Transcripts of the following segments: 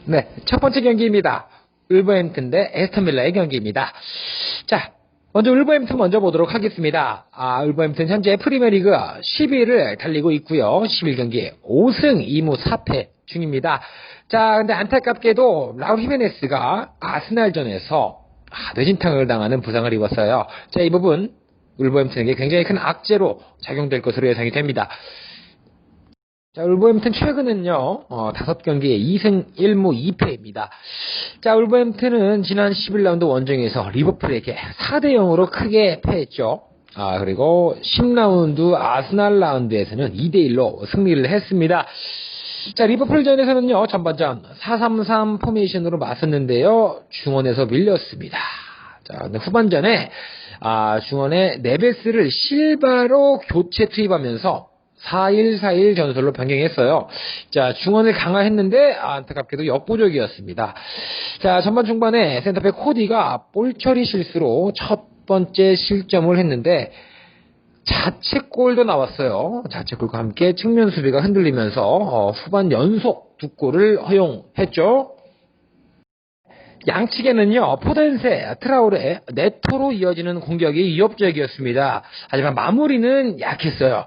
네, 첫 번째 경기입니다. 울버햄튼 대 에스턴빌라의 경기입니다. 자, 먼저 울버햄튼 먼저 보도록 하겠습니다. 울버햄튼 현재 프리미어리그 10위를 달리고 있고요. 11경기 5승 2무 4패 중입니다. 자, 근데 안타깝게도 라울 히메네스가 아스날전에서 뇌진탕을 당하는 부상을 입었어요. 자, 이 부분 울버햄튼에게 굉장히 큰 악재로 작용될 것으로 예상이 됩니다. 자, 울버햄튼 최근은요, 5경기에 2승 1무 2패입니다. 자, 울버햄튼은 지난 11라운드 원정에서 리버풀에게 4대 0으로 크게 패했죠. 그리고 10라운드 아스날 라운드에서는 2대 1로 승리를 했습니다. 자, 리버풀전에서는요, 전반전 4-3-3 포메이션으로 맞섰는데요, 중원에서 밀렸습니다. 자, 근데 후반전에, 중원의 네베스를 실바로 교체 투입하면서 4-1-4-1 전술로 변경했어요. 자, 중원을 강화했는데 안타깝게도 역부족이었습니다. 자, 전반 중반에 센터백 코디가 볼 처리 실수로 첫 번째 실점을 했는데 자책골도 나왔어요. 자책골과 함께 측면 수비가 흔들리면서 후반 연속 2골을 허용했죠. 양측에는요, 포덴세, 트라우레, 네토로 이어지는 공격이 위협적이었습니다. 하지만 마무리는 약했어요.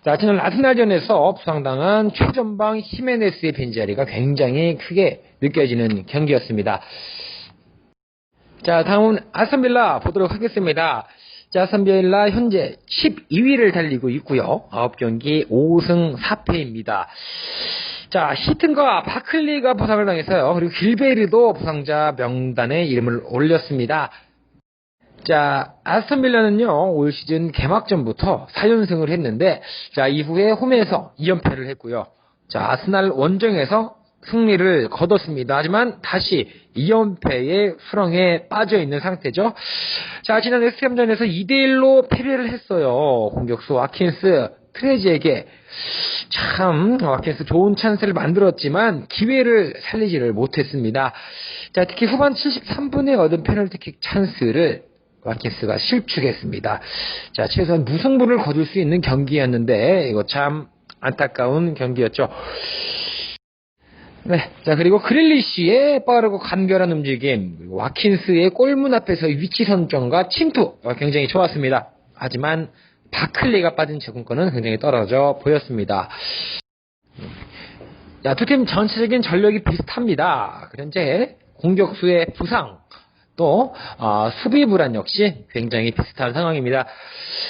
자, 지난 아스날전에서 부상당한 최전방 히메네스의 빈자리가 굉장히 크게 느껴지는 경기였습니다. 자, 다음은 아스톤빌라 보도록 하겠습니다. 자, 아스톤빌라 현재 12위를 달리고 있고요. 9경기 5승 4패입니다. 자, 히튼과 바클리가 부상을 당했어요. 그리고 길베르도 부상자 명단에 이름을 올렸습니다. 자, 아스톤빌라는요, 올 시즌 개막전부터 4연승을 했는데, 자, 이후에 홈에서 2연패를 했고요. 자, 아스날 원정에서 승리를 거뒀습니다. 하지만 다시 2연패의 수렁에 빠져있는 상태죠. 자, 지난 웨스트햄전에서 2대1로 패배를 했어요. 공격수 와킨스, 트레지에게 참 와킨스 좋은 찬스를 만들었지만 기회를 살리지를 못했습니다. 자, 특히 후반 73분에 얻은 페널티킥 찬스를 와킨스가 실축했습니다. 자, 최소한 무승부를 거둘 수 있는 경기였는데 이거 참 안타까운 경기였죠. 네, 자, 그리고 그릴리쉬의 빠르고 간결한 움직임, 그리고 와킨스의 골문 앞에서 위치 선정과 침투 굉장히 좋았습니다. 하지만 바클리가 빠진 제공권은 굉장히 떨어져 보였습니다. 자, 두 팀 전체적인 전력이 비슷합니다. 현재 공격수의 부상, 또 수비 불안 역시 굉장히 비슷한 상황입니다.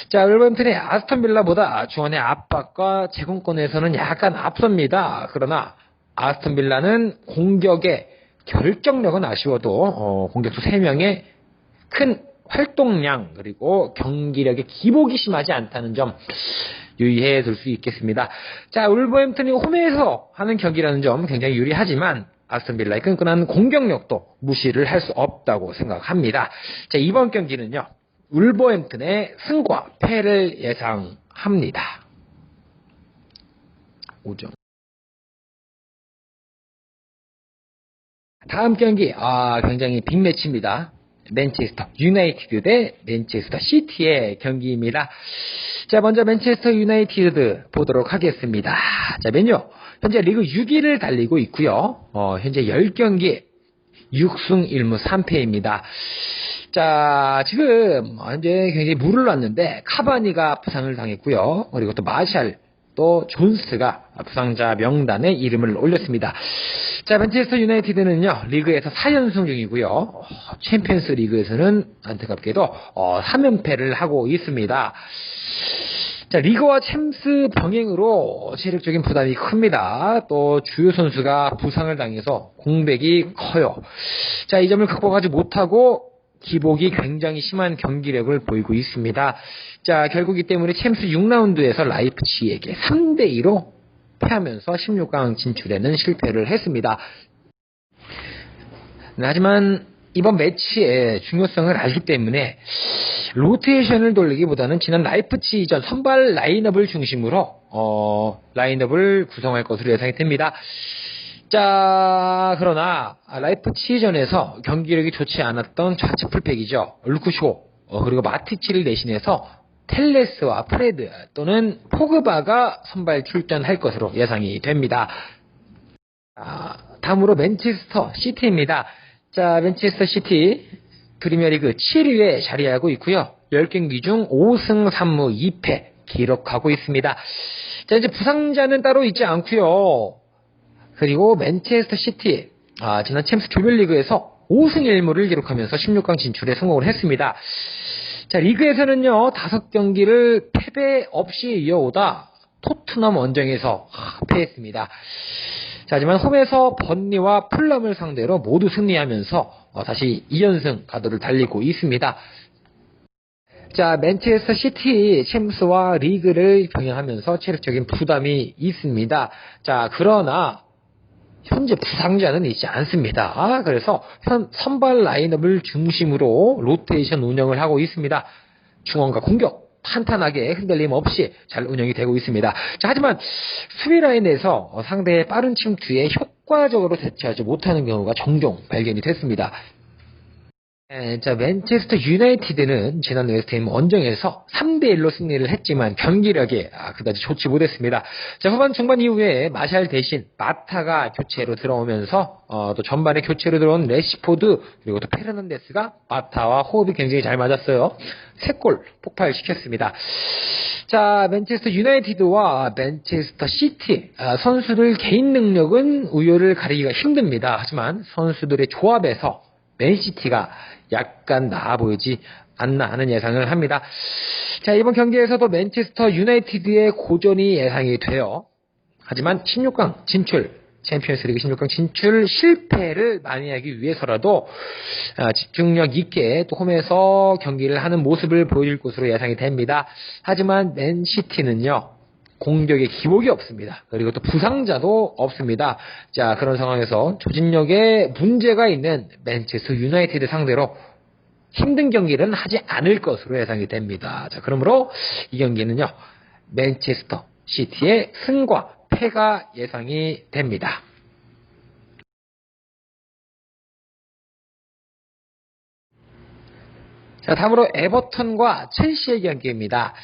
자, 울버햄튼의 아스톤빌라보다 중원의 압박과 제공권에서는 약간 앞섭니다. 그러나 아스톤빌라는 공격의 결정력은 아쉬워도 공격수 3명의 큰 활동량 그리고 경기력의 기복이 심하지 않다는 점 유의해 둘 수 있겠습니다. 자, 울버햄튼이 홈에서 하는 경기라는 점 굉장히 유리하지만 아스톤빌라의 끈끈한 공격력도 무시를 할 수 없다고 생각합니다. 자, 이번 경기는요, 울버햄튼의 승과 패를 예상합니다. 5점. 다음 경기, 굉장히 빅매치입니다. 맨체스터 유나이티드 대 맨체스터 시티의 경기입니다. 자, 먼저 맨체스터 유나이티드 보도록 하겠습니다. 자, 맨유 현재 리그 6위를 달리고 있고요. 현재 10경기 6승 1무 3패입니다. 자, 지금 현재 굉장히 물을 놨는데 카바니가 부상을 당했고요. 그리고 또 마샬, 또 존스가 부상자 명단에 이름을 올렸습니다. 자, 맨체스터 유나이티드는요, 리그에서 4연승 중이고요. 챔피언스 리그에서는 안타깝게도 3연패를 하고 있습니다. 자, 리그와 챔스 병행으로 체력적인 부담이 큽니다. 또 주요 선수가 부상을 당해서 공백이 커요. 자, 이 점을 극복하지 못하고 기복이 굉장히 심한 경기력을 보이고 있습니다. 자, 결국 이 때문에 챔스 6라운드에서 라이프치히에게 3대2로 패하면서 16강 진출에는 실패를 했습니다. 하지만 이번 매치의 중요성을 알기 때문에 로테이션을 돌리기보다는 지난 라이프치히전 선발 라인업을 중심으로 라인업을 구성할 것으로 예상이 됩니다. 자, 그러나 라이프치히전에서 경기력이 좋지 않았던 좌측 풀백이죠. 루크쇼 그리고 마티치를 대신해서 텔레스와 프레드 또는 포그바가 선발 출전할 것으로 예상이 됩니다. 다음으로 맨체스터 시티입니다. 자, 맨체스터 시티 프리미어리그 7위에 자리하고 있고요. 10경기 중 5승 3무 2패 기록하고 있습니다. 자, 이제 부상자는 따로 있지 않고요. 그리고 맨체스터 시티 지난 챔스 조별리그에서 5승 1무를 기록하면서 16강 진출에 성공을 했습니다. 자, 리그에서는요 5경기를 패배 없이 이어오다 토트넘 원정에서 패했습니다. 자, 하지만 홈에서 번리와 풀럼을 상대로 모두 승리하면서 다시 2연승 가도를 달리고 있습니다. 자, 맨체스터 시티 챔스와 리그를 병행하면서 체력적인 부담이 있습니다. 자, 그러나 현재 부상자는 있지 않습니다. 그래서 선발 라인업을 중심으로 로테이션 운영을 하고 있습니다. 중원과 공격 탄탄하게 흔들림 없이 잘 운영이 되고 있습니다. 자, 하지만 수비 라인에서 상대의 빠른 침투에 효과적으로 대처하지 못하는 경우가 종종 발견이 됐습니다. 자, 맨체스터 유나이티드는 지난 웨스트햄 원정에서 3대1로 승리를 했지만 경기력이 그다지 좋지 못했습니다. 자, 후반 중반 이후에 마샬 대신 마타가 교체로 들어오면서 또 전반에 교체로 들어온 레시포드 그리고 또 페르난데스가 마타와 호흡이 굉장히 잘 맞았어요. 3골 폭발시켰습니다. 자, 맨체스터 유나이티드와 맨체스터 시티 선수들 개인 능력은 우열을 가리기가 힘듭니다. 하지만 선수들의 조합에서 맨시티가 약간 나아 보이지 않나 하는 예상을 합니다. 자, 이번 경기에서도 맨체스터 유나이티드의 고전이 예상이 돼요. 하지만 16강 진출, 챔피언스리그 16강 진출 실패를 만회하기 위해서라도 집중력 있게 또 홈에서 경기를 하는 모습을 보여줄 것으로 예상이 됩니다. 하지만 맨시티는요. 공격에 기복이 없습니다. 그리고 또 부상자도 없습니다. 자, 그런 상황에서 조직력에 문제가 있는 맨체스터 유나이티드 상대로 힘든 경기는 하지 않을 것으로 예상이 됩니다. 자, 그러므로 이 경기는요. 맨체스터 시티의 승과 패가 예상이 됩니다. 자, 다음으로 에버턴과 첼시의 경기입니다.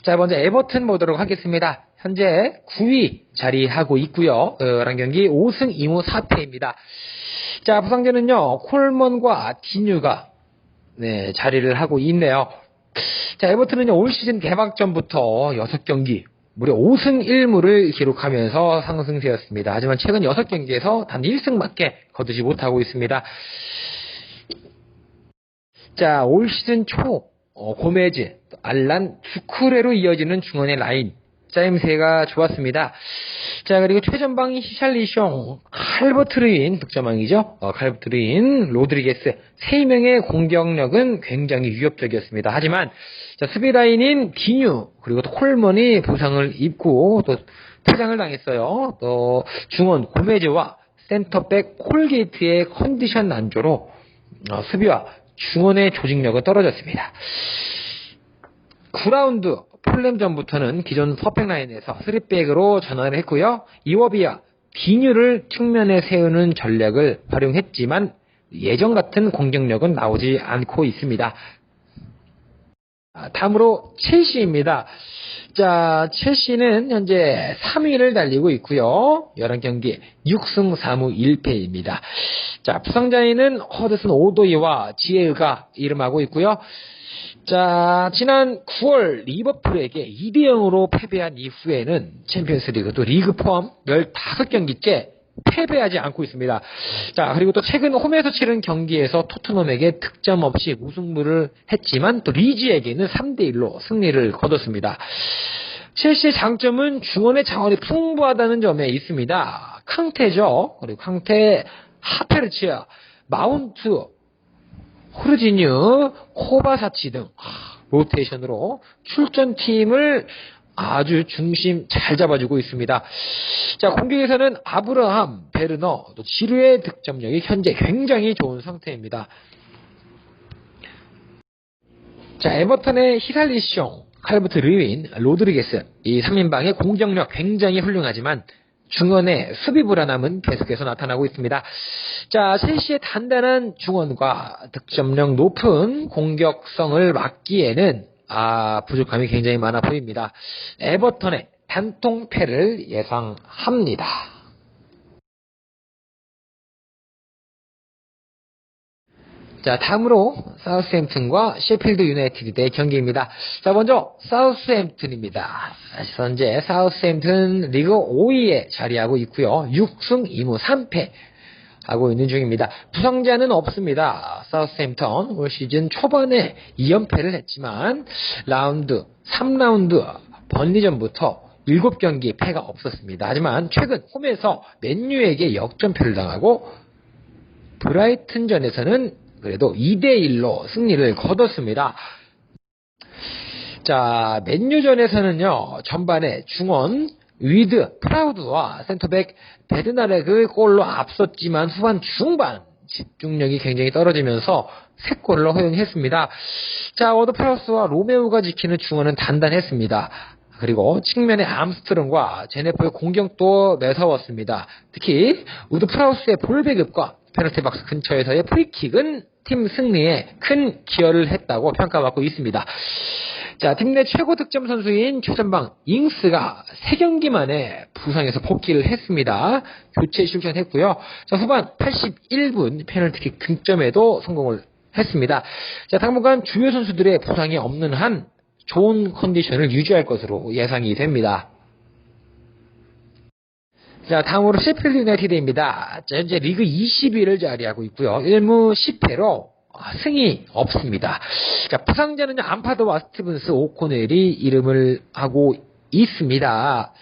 자, 먼저 에버턴 보도록 하겠습니다. 현재 9위 자리하고 있고요. 란 경기 5승 2무 4패입니다. 자, 부상자는요. 콜먼과 디뉴가 자리를 하고 있네요. 자, 에버턴은요. 올 시즌 개막전부터 6경기 무려 5승 1무를 기록하면서 상승세였습니다. 하지만 최근 6경기에서 단 1승밖에 거두지 못하고 있습니다. 자, 올 시즌 초 고메즈, 알란, 두쿠레로 이어지는 중원의 라인 짜임새가 좋았습니다. 자, 그리고 최전방이 히샬리숑, 칼버트르인 득점왕이죠. 칼버트르인, 로드리게스 3명의 공격력은 굉장히 위협적이었습니다. 하지만 자, 수비 라인인 디뉴 그리고 또 콜먼이 부상을 입고 또 퇴장을 당했어요. 또 중원 고메즈와 센터백 콜게이트의 컨디션 난조로 수비와 중원의 조직력은 떨어졌습니다. 9라운드 풀램전부터는 기존 퍼펙 라인에서 3백으로 전환을 했고요. 이워비와 디뉴를 측면에 세우는 전략을 활용했지만 예전 같은 공격력은 나오지 않고 있습니다. 다음으로 첼시입니다. 자, 첼시는 현재 3위를 달리고 있고요. 11경기 6승 4무 1패입니다. 자, 부상자에는 허드슨 오도이와 지에우가 이름하고 있고요. 자, 지난 9월 리버풀에게 2대0으로 패배한 이후에는 챔피언스리그 또 리그 포함 15경기째 패배하지 않고 있습니다. 자, 그리고 또 최근 홈에서 치른 경기에서 토트넘에게 득점 없이 무승부를 했지만 또 리즈에게는 3대1로 승리를 거뒀습니다. 첼시의 장점은 중원의 자원이 풍부하다는 점에 있습니다. 캉테죠. 그리고 캉테, 하페르치아, 마운트, 호르지뉴, 코바사치 등 로테이션으로 출전팀을 아주 중심 잘 잡아주고 있습니다. 자, 공격에서는 아브라함, 베르너, 또 지루의 득점력이 현재 굉장히 좋은 상태입니다. 자, 에버턴의 히살리숑, 칼버트 르윈, 로드리게스 이 3인방의 공격력 굉장히 훌륭하지만 중원의 수비 불안함은 계속해서 나타나고 있습니다. 자, 첼시의 단단한 중원과 득점력 높은 공격성을 막기에는 부족함이 굉장히 많아 보입니다. 에버턴의 단통패를 예상합니다. 자, 다음으로 사우스햄튼과 셰필드 유나이티드의 경기입니다. 자, 먼저 사우스햄튼입니다. 현재 사우스햄튼 리그 5위에 자리하고 있고요. 6승 2무 3패 하고 있는 중입니다. 부상자는 없습니다. 사우스햄튼 올 시즌 초반에 2연패를 했지만 3라운드 번리전부터 7경기 패가 없었습니다. 하지만 최근 홈에서 맨유에게 역전패를 당하고 브라이튼전에서는 그래도 2대1로 승리를 거뒀습니다. 자, 맨유전에서는요, 전반에 중원 위드 프라우드와 센터백 베드나렉을 골로 앞섰지만 후반 중반 집중력이 굉장히 떨어지면서 3골을 허용했습니다. 자, 워드 프라우스와 로메오가 지키는 중원은 단단했습니다. 그리고 측면의 암스트롱과 제네퍼의 공격도 매서웠습니다. 특히 우드 프라우스의 볼 배급과 페널티 박스 근처에서의 프리킥은 팀 승리에 큰 기여를 했다고 평가받고 있습니다. 자, 팀 내 최고 득점 선수인 최전방 잉스가 3경기 만에 부상에서 복귀를 했습니다. 교체 출전했고요. 자, 후반 81분 페널티킥 득점에도 성공을 했습니다. 자, 당분간 주요 선수들의 부상이 없는 한 좋은 컨디션을 유지할 것으로 예상이 됩니다. 자, 다음으로 셰필드 유나이티드입니다. 자, 현재 리그 20위를 자리하고 있고요. 1무 10패로 승이 없습니다. 자, 부상자는 암파드와 스티븐스, 오코넬이 이름을 하고 있습니다.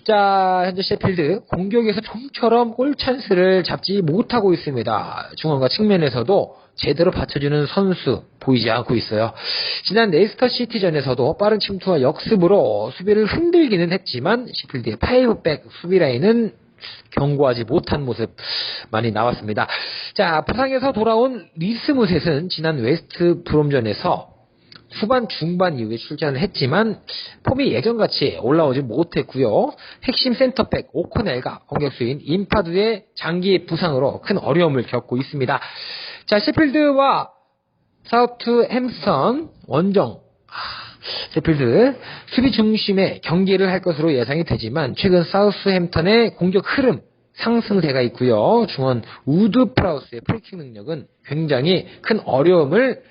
자, 현재 셰필드 공격에서 좀처럼 골 찬스를 잡지 못하고 있습니다. 중원과 측면에서도 제대로 받쳐주는 선수 보이지 않고 있어요. 지난 레이스터 시티전에서도 빠른 침투와 역습으로 수비를 흔들기는 했지만 셰필드의 5백 수비 라인은 견고하지 못한 모습 많이 나왔습니다. 자, 부상에서 돌아온 리스 무셋은 지난 웨스트 브롬전에서 후반 중반 이후에 출전을 했지만 폼이 예전같이 올라오지 못했고요. 핵심 센터백 오코넬과 공격수인 임파두의 장기 부상으로 큰 어려움을 겪고 있습니다. 자, 셰필드와 사우트햄스턴 원정 셰필드 수비 중심의 경기를 할 것으로 예상이 되지만 최근 사우스햄턴의 공격 흐름 상승세가 있고요. 중원 우드 프라우스의 프리킥 능력은 굉장히 큰 어려움을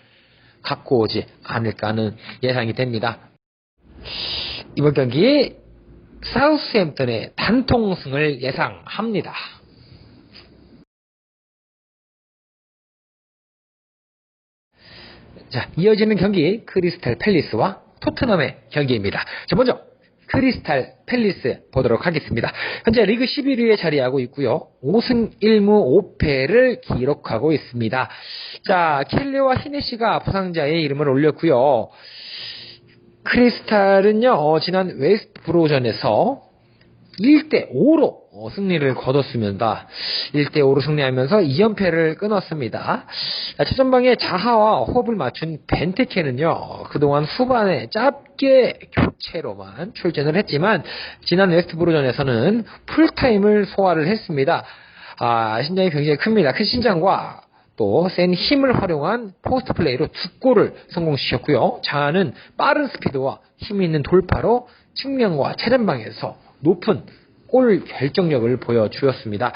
갖고 오지 않을까 하는 예상이 됩니다. 이번 경기 사우스햄턴의 단통승을 예상합니다. 자, 이어지는 경기 크리스탈 팰리스와 토트넘의 경기입니다. 자, 먼저 크리스탈 팰리스 보도록 하겠습니다. 현재 리그 11위에 자리하고 있고요. 5승 1무 5패를 기록하고 있습니다. 자, 켈리와 히네시가 부상자의 이름을 올렸고요. 크리스탈은요, 지난 웨스트 브로전에서 1대5로 승리를 거뒀습니다. 1대5로 승리하면서 2연패를 끊었습니다. 최전방에 자하와 호흡을 맞춘 벤테케는요, 그동안 후반에 짧게 교체로만 출전을 했지만 지난 웨스트 브로전에서는 풀타임을 소화를 했습니다. 신장이 굉장히 큽니다. 큰 신장과 또 센 힘을 활용한 포스트 플레이로 2골을 성공시켰고요. 자하는 빠른 스피드와 힘 있는 돌파로 측면과 최전방에서 높은 골 결정력을 보여주었습니다.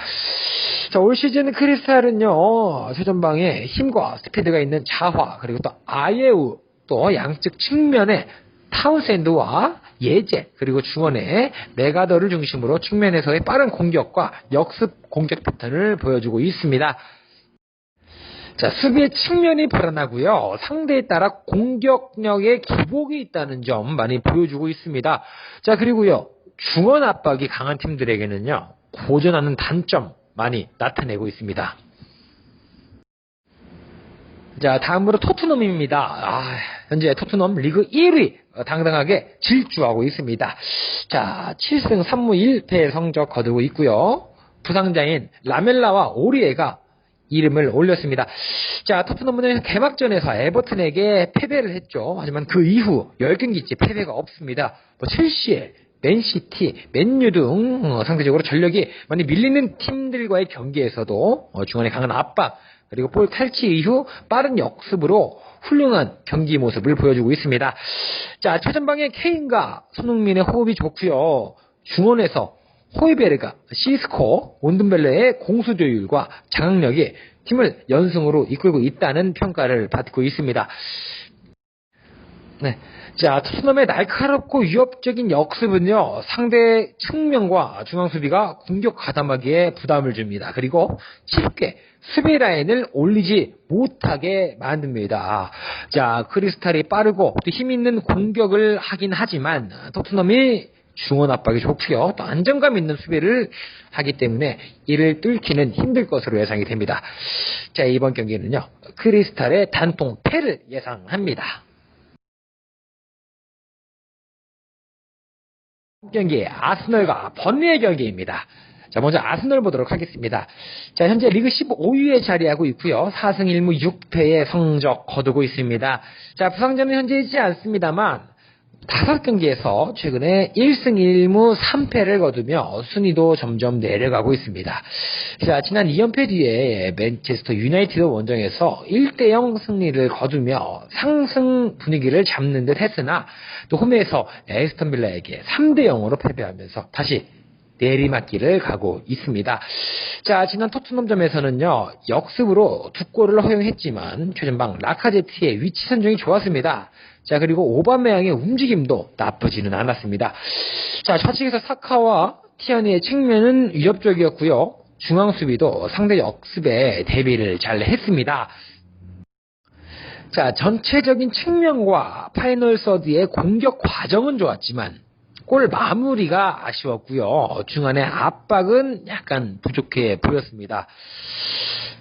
자, 올 시즌 크리스탈은요, 최전방에 힘과 스피드가 있는 자화, 그리고 또 아예우, 또 양측 측면에 타운샌드와 예제, 그리고 중원에 메가더를 중심으로 측면에서의 빠른 공격과 역습 공격 패턴을 보여주고 있습니다. 자, 수비의 측면이 불안하고요. 상대에 따라 공격력의 기복이 있다는 점 많이 보여주고 있습니다. 자, 그리고요, 중원 압박이 강한 팀들에게는요, 고전하는 단점 많이 나타내고 있습니다. 자, 다음으로 토트넘입니다. 현재 토트넘 리그 1위 당당하게 질주하고 있습니다. 자, 7승 3무 1패 성적 거두고 있고요. 부상자인 라멜라와 오리에가 이름을 올렸습니다. 자, 토트넘은 개막전에서 에버튼에게 패배를 했죠. 하지만 그 이후 10경기째 패배가 없습니다. 첼시에 맨시티, 맨유 등 상대적으로 전력이 많이 밀리는 팀들과의 경기에서도 중원에 강한 압박, 그리고 볼 탈취 이후 빠른 역습으로 훌륭한 경기 모습을 보여주고 있습니다. 자, 최전방의 케인과 손흥민의 호흡이 좋고요. 중원에서 호이베르가, 시스코, 온든벨레의 공수조율과 장악력이 팀을 연승으로 이끌고 있다는 평가를 받고 있습니다. 네. 자, 토트넘의 날카롭고 위협적인 역습은요, 상대 측면과 중앙수비가 공격 가담하기에 부담을 줍니다. 그리고 쉽게 수비 라인을 올리지 못하게 만듭니다. 자, 크리스탈이 빠르고 또 힘 있는 공격을 하긴 하지만 토트넘이 중원 압박이 좋고요. 또 안정감 있는 수비를 하기 때문에 이를 뚫기는 힘들 것으로 예상이 됩니다. 자, 이번 경기는요, 크리스탈의 단통 패를 예상합니다. 경기 아스널과 번리의 경기입니다. 자, 먼저 아스널 보도록 하겠습니다. 자, 현재 리그 15위에 자리하고 있고요. 4승 1무 6패의 성적 거두고 있습니다. 자, 부상자는 현재 있지 않습니다만 5경기에서 최근에 1승 1무 3패를 거두며 순위도 점점 내려가고 있습니다. 자, 지난 2연패 뒤에 맨체스터 유나이티드 원정에서 1대0 승리를 거두며 상승 분위기를 잡는 듯 했으나 또 홈에서 에스턴 빌라에게 3대0으로 패배하면서 다시 내리막길을 가고 있습니다. 자, 지난 토트넘점에서는요, 역습으로 2골을 허용했지만 최전방 라카제트의 위치 선정이 좋았습니다. 자, 그리고 오바메양의 움직임도 나쁘지는 않았습니다. 자, 좌측에서 사카와 티아니의 측면은 위협적이었고요. 중앙 수비도 상대 역습에 대비를 잘 했습니다. 자, 전체적인 측면과 파이널 서드의 공격 과정은 좋았지만 골 마무리가 아쉬웠고요. 중안의 압박은 약간 부족해 보였습니다.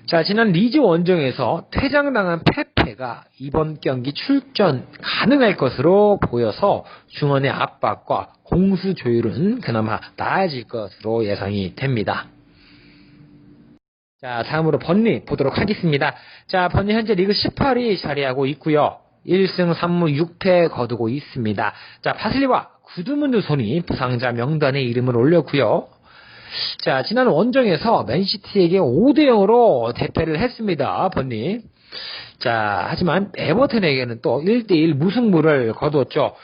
자, 지난 리즈 원정에서 퇴장당한 페페가 이번 경기 출전 가능할 것으로 보여서 중원의 압박과 공수 조율은 그나마 나아질 것으로 예상이 됩니다. 자, 다음으로 번리 보도록 하겠습니다. 자, 번리 현재 리그 18위 자리하고 있고요. 1승 3무 6패 거두고 있습니다. 자, 바슬리와 구드문드손이 부상자 명단에 이름을 올렸고요. 자, 지난 원정에서 맨시티에게 5대0으로 대패를 했습니다. 번리. 자, 하지만 에버튼에게는 또 1대1 무승부를 거두었죠.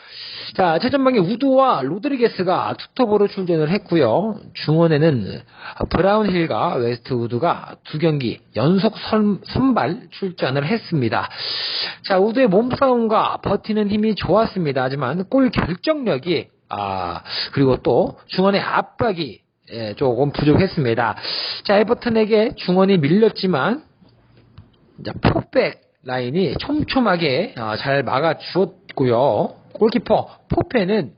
자, 최전방에 우드와 로드리게스가 투톱으로 출전을 했고요. 중원에는 브라운힐과 웨스트우드가 2경기 연속 선발 출전을 했습니다. 자, 우드의 몸싸움과 버티는 힘이 좋았습니다. 하지만 골 결정력이 그리고 또 중원의 압박이 조금 부족했습니다. 자, 에버튼에게 중원이 밀렸지만 포백 라인이 촘촘하게 잘 막아주었고요. 골키퍼 포페는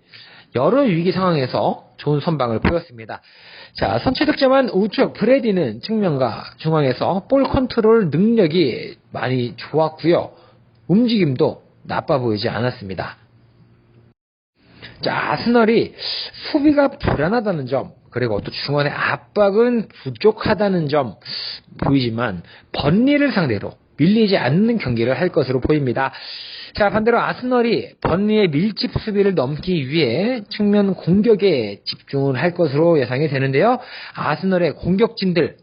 여러 위기 상황에서 좋은 선방을 보였습니다. 자, 선취 득점한 우측 브래디는 측면과 중앙에서 볼 컨트롤 능력이 많이 좋았고요. 움직임도 나빠 보이지 않았습니다. 자, 아스널이 수비가 불안하다는 점, 그리고 또 중원의 압박은 부족하다는 점 보이지만 번리를 상대로 밀리지 않는 경기를 할 것으로 보입니다. 자, 반대로 아스널이 번리의 밀집 수비를 넘기 위해 측면 공격에 집중을 할 것으로 예상이 되는데요. 아스널의 공격진들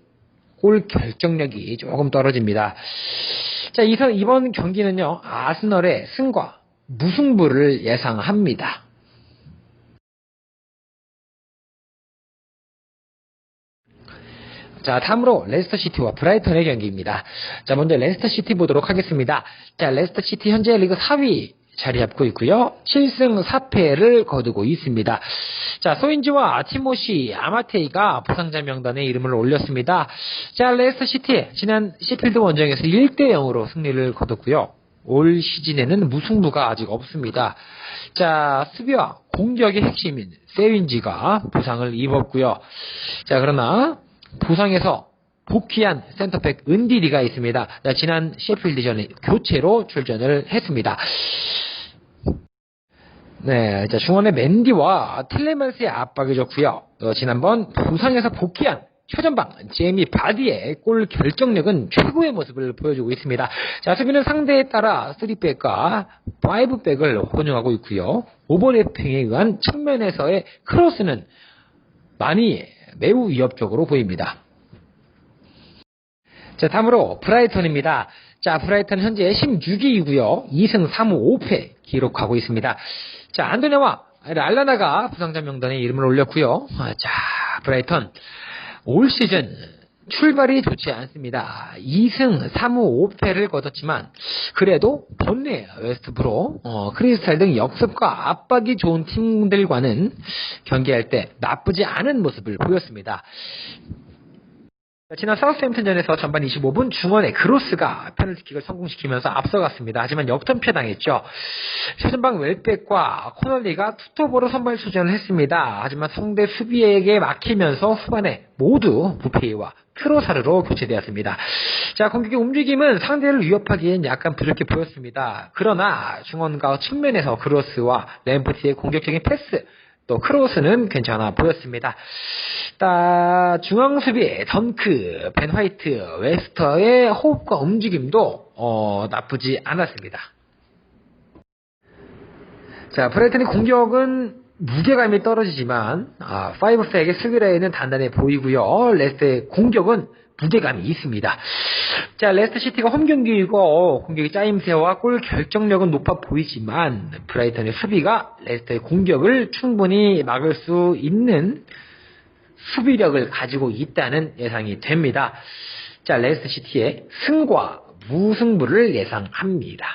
골 결정력이 조금 떨어집니다. 자, 이번 경기는요, 아스널의 승과 무승부를 예상합니다. 자, 다음으로 레스터시티와 브라이턴의 경기입니다. 자, 먼저 레스터시티 보도록 하겠습니다. 자, 레스터시티 현재 리그 4위 자리 잡고 있고요. 7승 4패를 거두고 있습니다. 자, 소인지와 티모시 아마테이가 부상자 명단에 이름을 올렸습니다. 자, 레스터시티 지난 시필드 원정에서 1대0으로 승리를 거뒀고요. 올 시즌에는 무승부가 아직 없습니다. 자, 수비와 공격의 핵심인 세윈지가 부상을 입었고요. 자, 그러나 부상에서 복귀한 센터백 은디리가 있습니다. 자, 지난 셰필드전에 교체로 출전을 했습니다. 네, 자, 중원의 맨디와 틸레만스의 압박이 좋고요. 지난번 부상에서 복귀한 최전방 제이미 바디의 골 결정력은 최고의 모습을 보여주고 있습니다. 자, 수비는 상대에 따라 3백과 5백을 혼용하고 있고요. 오버래핑에 의한 측면에서의 크로스는 매우 위협적으로 보입니다. 자, 다음으로 브라이턴입니다. 자, 브라이턴 현재 16위이고요. 2승 3무 5패 기록하고 있습니다. 자, 안도네와 랄라나가 부상자 명단에 이름을 올렸고요. 자, 브라이턴 올 시즌 출발이 좋지 않습니다. 2승 3무 5패를 거뒀지만 그래도 번뇌 웨스트브로 크리스탈 등 역습과 압박이 좋은 팀들과는 경기할 때 나쁘지 않은 모습을 보였습니다. 지난 사우스햄튼전에서 전반 25분 중원의 그로스가 페널티킥을 성공시키면서 앞서갔습니다. 하지만 역전패 당했죠. 최전방 웰백과 코널리가 투톱으로 선발 출전을 했습니다. 하지만 상대 수비에게 막히면서 후반에 모두 부페이와 트로사르로 교체되었습니다. 자, 공격의 움직임은 상대를 위협하기엔 약간 부족해 보였습니다. 그러나 중원과 측면에서 그로스와 램프티의 공격적인 패스, 또 크로스는 괜찮아 보였습니다. 중앙 수비의 덩크, 벤 화이트, 웨스터의 호흡과 움직임도 나쁘지 않았습니다. 자, 브라이튼의 공격은 무게감이 떨어지지만 파이브스에게 수비라인은 단단해 보이고요. 레스터의 공격은 무게감이 있습니다. 자, 레스터 시티가 홈 경기이고 공격의 짜임새와 골 결정력은 높아 보이지만 브라이턴의 수비가 레스터의 공격을 충분히 막을 수 있는 수비력을 가지고 있다는 예상이 됩니다. 자, 레스터 시티의 승과 무승부를 예상합니다.